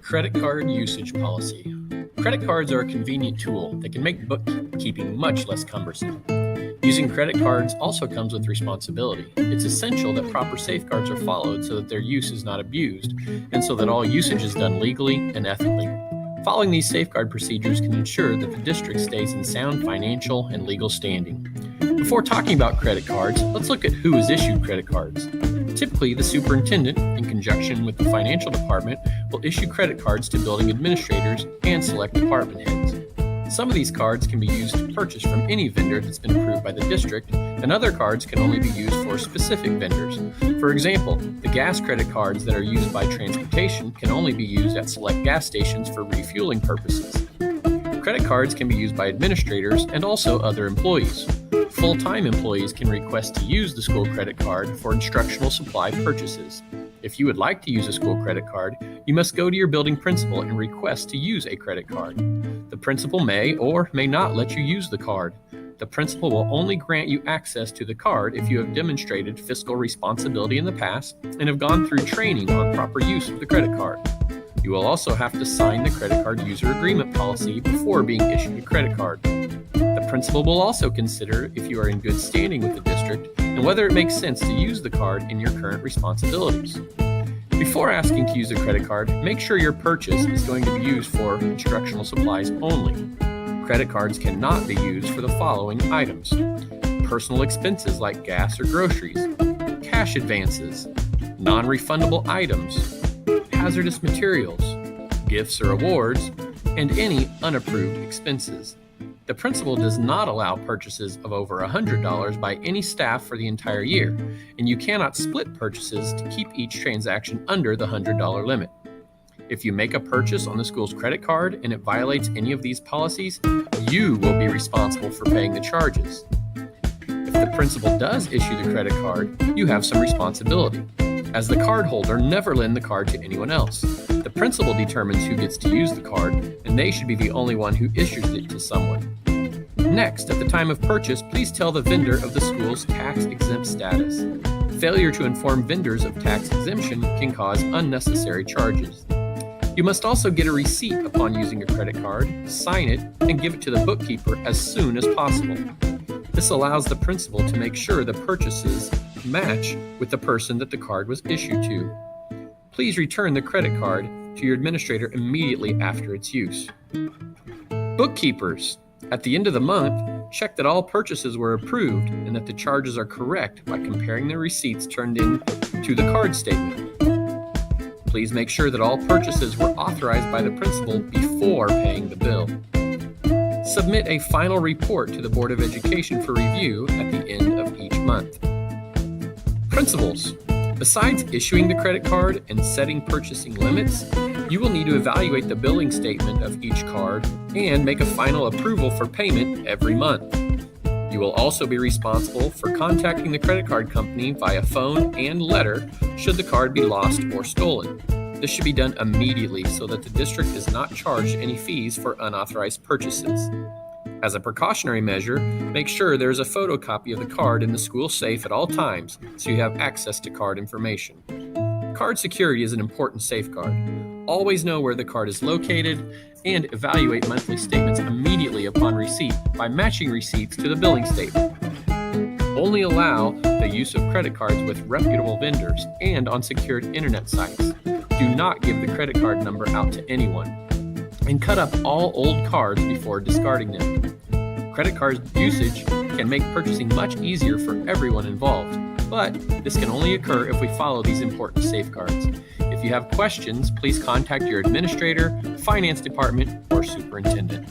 Credit card usage policy. Credit cards are a convenient tool that can make bookkeeping much less cumbersome. Using credit cards also comes with responsibility. It's essential that proper safeguards are followed so that their use is not abused, and so that all usage is done legally and ethically. Following these safeguard procedures can ensure that the district stays in sound financial and legal standing. Before talking about credit cards, let's look at who is issued credit cards. Typically, the superintendent, in conjunction with the financial department, will issue credit cards to building administrators and select department heads. Some of these cards can be used to purchase from any vendor that's been approved by the district, and other cards can only be used for specific vendors. For example, the gas credit cards that are used by transportation can only be used at select gas stations for refueling purposes. Credit cards can be used by administrators and also other employees. Full-time employees can request to use the school credit card for instructional supply purchases. If you would like to use a school credit card, you must go to your building principal and request to use a credit card. The principal may or may not let you use the card. The principal will only grant you access to the card if you have demonstrated fiscal responsibility in the past and have gone through training on proper use of the credit card. You will also have to sign the credit card user agreement policy before being issued a credit card. The principal will also consider if you are in good standing with the district and whether it makes sense to use the card in your current responsibilities. Before asking to use a credit card, make sure your purchase is going to be used for instructional supplies only. Credit cards cannot be used for the following items: personal expenses like gas or groceries, cash advances, non-refundable items, hazardous materials, gifts or awards, and any unapproved expenses. The principal does not allow purchases of over $100 by any staff for the entire year, and you cannot split purchases to keep each transaction under the $100 limit. If you make a purchase on the school's credit card and it violates any of these policies, you will be responsible for paying the charges. If the principal does issue the credit card, you have some responsibility. As the cardholder, never lend the card to anyone else. The principal determines who gets to use the card, and they should be the only one who issues it to someone. Next, at the time of purchase, please tell the vendor of the school's tax-exempt status. Failure to inform vendors of tax exemption can cause unnecessary charges. You must also get a receipt upon using a credit card, sign it, and give it to the bookkeeper as soon as possible. This allows the principal to make sure the purchases match with the person that the card was issued to. Please return the credit card to your administrator immediately after its use. Bookkeepers, at the end of the month, check that all purchases were approved and that the charges are correct by comparing the receipts turned in to the card statement. Please make sure that all purchases were authorized by the principal before paying the bill. Submit a final report to the Board of Education for review at the end of each month. Principals, besides issuing the credit card and setting purchasing limits, you will need to evaluate the billing statement of each card and make a final approval for payment every month. You will also be responsible for contacting the credit card company via phone and letter should the card be lost or stolen. This should be done immediately so that the district is not charged any fees for unauthorized purchases. As a precautionary measure, make sure there is a photocopy of the card in the school safe at all times so you have access to card information. Card security is an important safeguard. Always know where the card is located and evaluate monthly statements immediately upon receipt by matching receipts to the billing statement. Only allow the use of credit cards with reputable vendors and on secured internet sites. Do not give the credit card number out to anyone. And cut up all old cards before discarding them. Credit card usage can make purchasing much easier for everyone involved, but this can only occur if we follow these important safeguards. If you have questions, please contact your administrator, finance department, or superintendent.